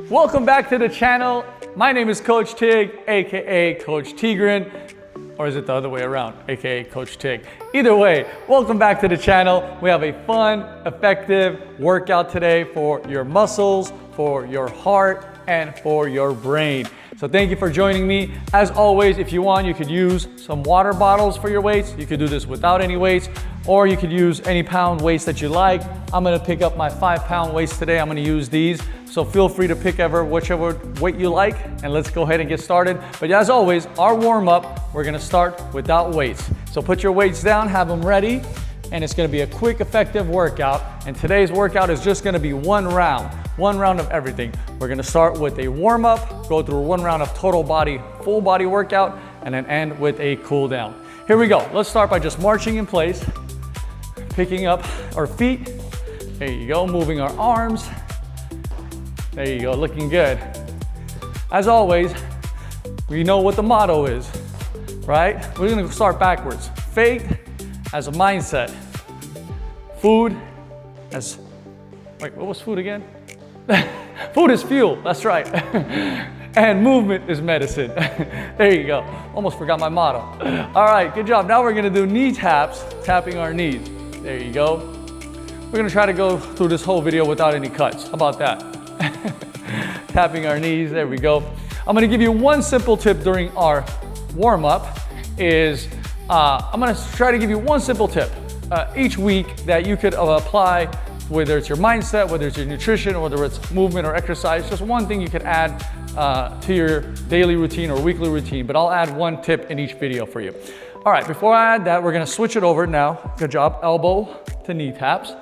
Welcome back to the channel. My name is Coach Tig, aka Coach Tigran, or is it the other way around, aka Coach Tig? Either way, welcome back to the channel. We have a fun, effective workout today for your muscles, for your heart, and for your brain. So thank you for joining me. As always, if you want, you could use some water bottles for your weights. You could do this without any weights, or you could use any pound weights that you like. I'm gonna pick up my 5-pound weights today. I'm gonna use these. So feel free to pick whichever weight you like, and let's go ahead and get started. But as always, our warm up, we're gonna start without weights. So put your weights down, have them ready, and it's gonna be a quick, effective workout. And today's workout is just gonna be one round of everything. We're gonna start with a warm up, go through one round of total body, full body workout, and then end with a cool down. Here we go. Let's start by just marching in place, picking up our feet. There you go, moving our arms. There you go, looking good. As always, we know what the motto is, right? We're gonna start backwards. Faith as a mindset. Food as, wait, what was food again? Food is fuel, that's right. And movement is medicine. There you go, almost forgot my motto. All right, good job. Now we're gonna do knee taps, tapping our knees. There you go. We're gonna try to go through this whole video without any cuts. How about that? Tapping our knees, there we go. I'm gonna give you one simple tip during our warm up is, I'm gonna try to give you one simple tip each week that you could apply, whether it's your mindset, whether it's your nutrition, whether it's movement or exercise, just one thing you could add to your daily routine or weekly routine, but I'll add one tip in each video for you. All right, before I add that, we're gonna switch it over now. Good job, elbow to knee taps.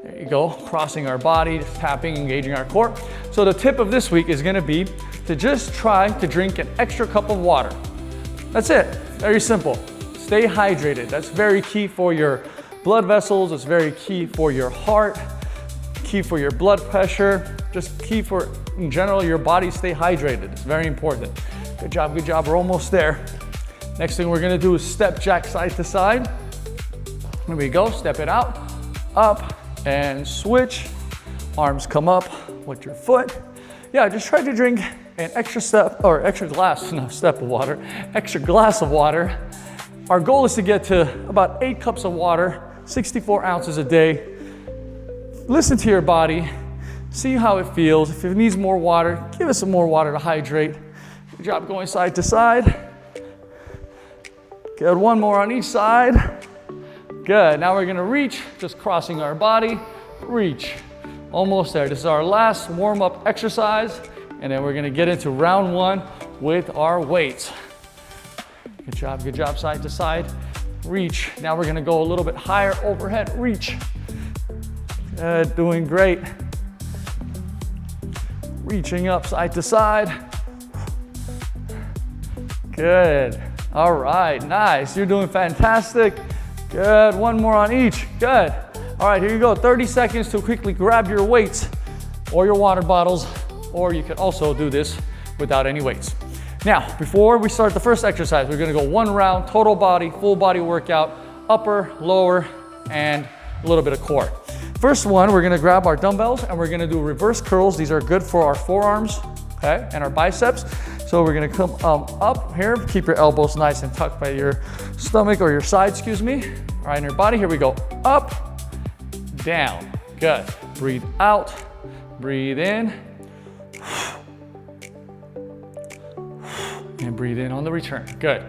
There you go, crossing our body, tapping, engaging our core. So the tip of this week is gonna be to just try to drink an extra cup of water. That's it, very simple. Stay hydrated, that's very key for your blood vessels, it's very key for your heart, key for your blood pressure, just key for, in general, your body stay hydrated. It's very important. Good job, we're almost there. Next thing we're gonna do is step jack side to side. Here we go, step it out, up, and switch. Arms come up with your foot. Yeah, just try to drink an extra glass of water. Our goal is to get to about 8 cups of water, 64 ounces a day. Listen to your body, see how it feels. If it needs more water, give it some more water to hydrate. Good job going side to side. Good, one more on each side. Good, now we're gonna reach, just crossing our body, reach. Almost there, this is our last warm-up exercise, and then we're gonna get into round one with our weights. Good job, side to side, reach. Now we're gonna go a little bit higher overhead, reach. Good, doing great. Reaching up side to side. Good, all right, nice, you're doing fantastic. Good, one more on each, good. All right, here you go, 30 seconds to quickly grab your weights or your water bottles, or you can also do this without any weights. Now, before we start the first exercise, we're gonna go one round, total body, full body workout, upper, lower, and a little bit of core. First one, we're gonna grab our dumbbells and we're gonna do reverse curls. These are good for our forearms, okay, and our biceps. So we're gonna come up here, keep your elbows nice and tucked by your stomach or your side, excuse me. All right, in your body, here we go. Up, down, good. Breathe out, breathe in. And breathe in on the return, good.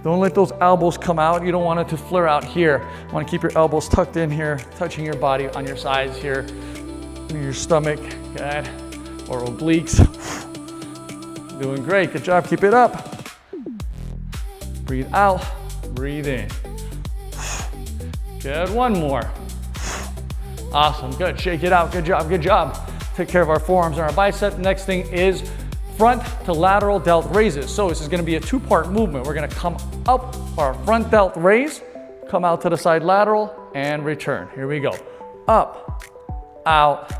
Don't let those elbows come out. You don't want it to flare out here. You wanna keep your elbows tucked in here, touching your body on your sides here, your stomach, good, or obliques. Doing great, good job, keep it up. Breathe out, breathe in. Good, one more. Awesome, good, shake it out, good job. Take care of our forearms and our bicep. Next thing is front to lateral delt raises. So this is gonna be a 2-part movement. We're gonna come up our front delt raise, come out to the side lateral, and return. Here we go. Up, out,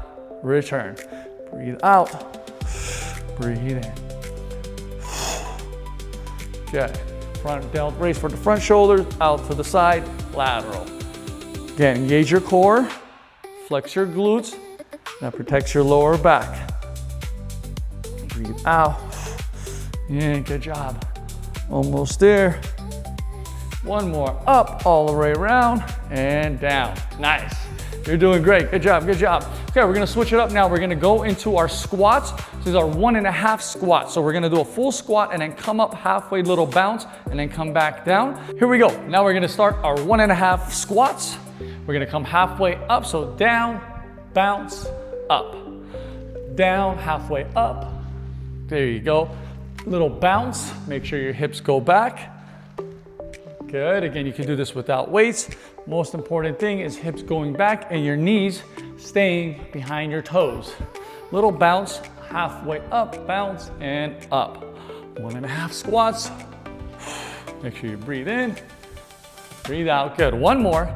return. Breathe out, breathe in. Good. Front delt raise for the front shoulders, out to the side, lateral. Again, engage your core, flex your glutes, that protects your lower back. Breathe out. Yeah, good job. Almost there. One more, up all the way around and down. Nice. You're doing great. Good job, good job. Okay, we're gonna switch it up now. We're gonna go into our squats. These are 1.5 squats. So we're gonna do a full squat and then come up halfway, little bounce, and then come back down. Here we go. Now we're gonna start our 1.5 squats. We're gonna come halfway up, so down, bounce, up. Down, halfway up. There you go. Little bounce. Make sure your hips go back. Good. Again, you can do this without weights. Most important thing is hips going back and your knees staying behind your toes. Little bounce, halfway up, bounce, and up. 1.5 squats. Make sure you breathe in, breathe out. Good. One more.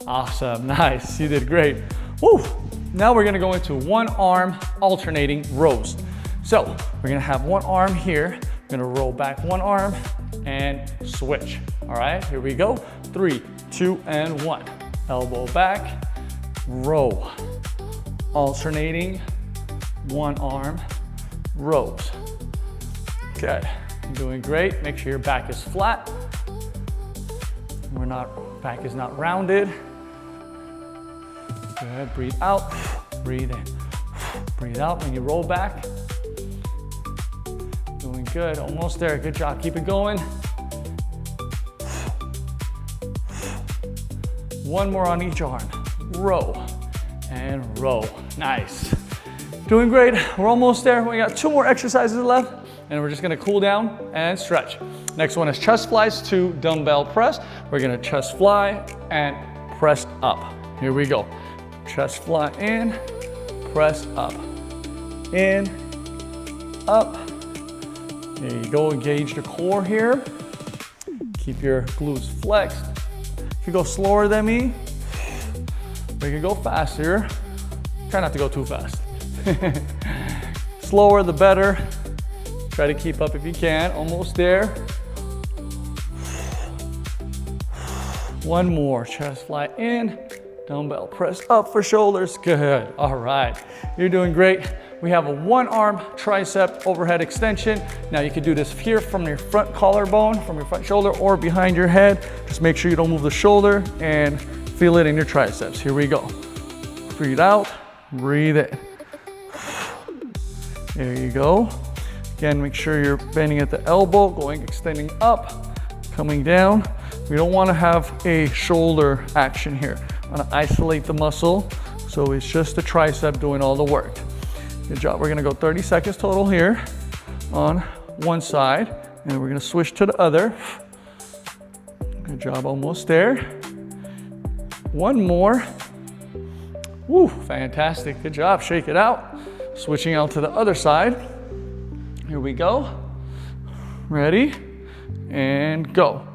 Awesome. Nice. You did great. Woo. Now we're going to go into one arm alternating rows. So we're going to have one arm here. We're going to roll back one arm and switch. All right, here we go. 3, 2, and 1. Elbow back, row. Alternating, one arm, rows. Good, you're doing great. Make sure your back is flat. Back is not rounded. Good, breathe out, breathe in. Breathe out when you roll back. Doing good, almost there, good job, keep it going. One more on each arm, row and row, nice. Doing great, we're almost there. We got 2 more exercises left and we're just gonna cool down and stretch. Next one is chest flies to dumbbell press. We're gonna chest fly and press up. Here we go. Chest fly in, press up. In, up. There you go, engage the core here. Keep your glutes flexed. If you go slower than me, we can go faster. Try not to go too fast. Slower the better. Try to keep up if you can, almost there. One more, chest fly in, dumbbell press up for shoulders, good. All right, you're doing great. We have a one arm tricep overhead extension. Now you can do this here from your front collarbone, from your front shoulder, or behind your head. Just make sure you don't move the shoulder and feel it in your triceps. Here we go. Breathe out, breathe in. There you go. Again, make sure you're bending at the elbow, extending up, coming down. We don't want to have a shoulder action here. I want to isolate the muscle, so it's just the tricep doing all the work. Good job. We're going to go 30 seconds total here on one side, and we're going to switch to the other. Good job, almost there. One more. Woo, fantastic. Good job. Shake it out. Switching out to the other side. Here we go. Ready? And go.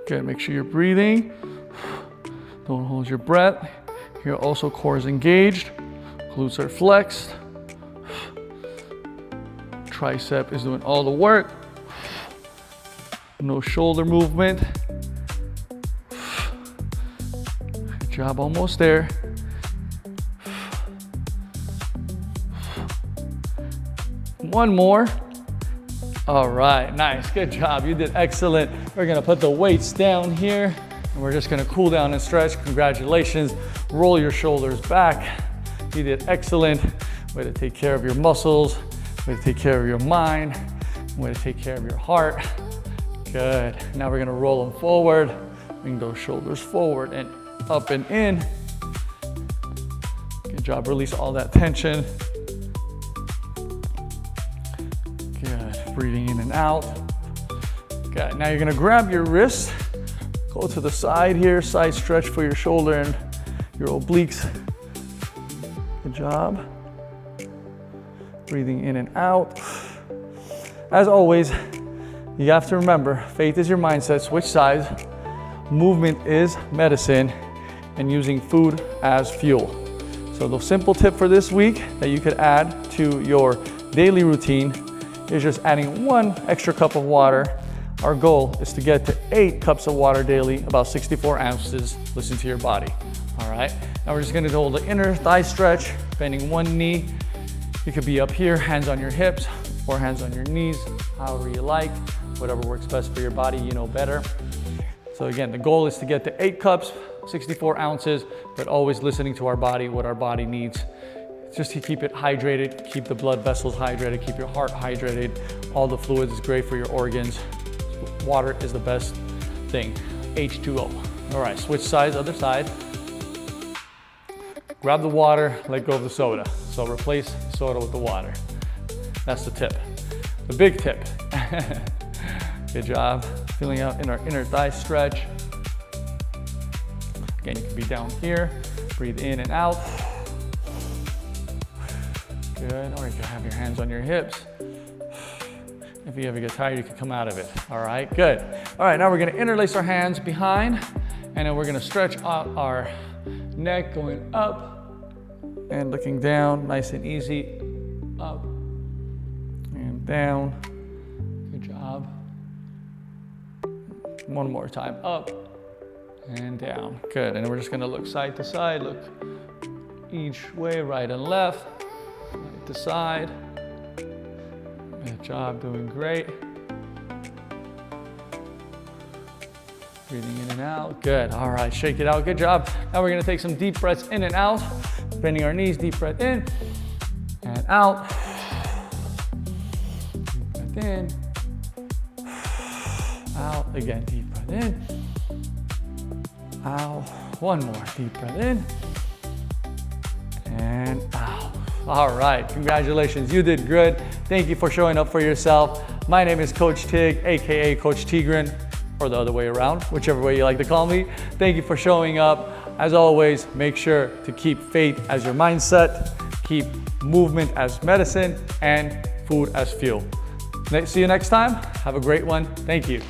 Good, make sure you're breathing. Don't hold your breath. Here also core is engaged. Glutes are flexed. Tricep is doing all the work. No shoulder movement. Good job, almost there. One more. All right, nice, good job. You did excellent. We're gonna put the weights down here and we're just gonna cool down and stretch. Congratulations. Roll your shoulders back. You did excellent. Way to take care of your muscles, way to take care of your mind, way to take care of your heart. Good. Now we're gonna roll them forward. Bring those shoulders forward and up and in. Good job, release all that tension. Good, breathing in and out. Good, now you're gonna grab your wrists, go to the side here, side stretch for your shoulder and your obliques. Good job. Breathing in and out. As always, you have to remember, faith is your mindset, switch sides. Movement is medicine, and using food as fuel. So the simple tip for this week that you could add to your daily routine is just adding 1 extra cup of water. Our goal is to get to 8 cups of water daily, about 64 ounces. Listen to your body, all right? Now we're just gonna hold the inner thigh stretch, bending one knee. You could be up here, hands on your hips, or hands on your knees, however you like. Whatever works best for your body, you know better. So again, the goal is to get to 8 cups, 64 ounces, but always listening to our body, what our body needs. Just to keep it hydrated, keep the blood vessels hydrated, keep your heart hydrated. All the fluids is great for your organs. Water is the best thing. H2O. All right, switch sides, other side. Grab the water, let go of the soda. So replace soda with the water. That's the tip. The big tip. Good job. Feeling out in our inner thigh stretch. Again, you can be down here. Breathe in and out. Good, or you can have your hands on your hips. If you ever get tired, you can come out of it. All right, good. All right, now we're gonna interlace our hands behind, and then we're gonna stretch out our neck going up and looking down, nice and easy. Up and down. Good job. One more time, up and down. Good, and we're just gonna look side to side, look each way, right and left. Right to side. Good job, doing great. Breathing in and out. Good. All right, shake it out. Good job. Now we're gonna take some deep breaths in and out. Bending our knees, deep breath in and out. Deep breath in. Out. Again, deep breath in. Out. One more. Deep breath in. And out. All right, congratulations, you did good. Thank you for showing up for yourself. My name is Coach Tig, AKA Coach Tigran, or the other way around, whichever way you like to call me. Thank you for showing up. As always, make sure to keep faith as your mindset, keep movement as medicine, and food as fuel. See you next time. Have a great one. Thank you.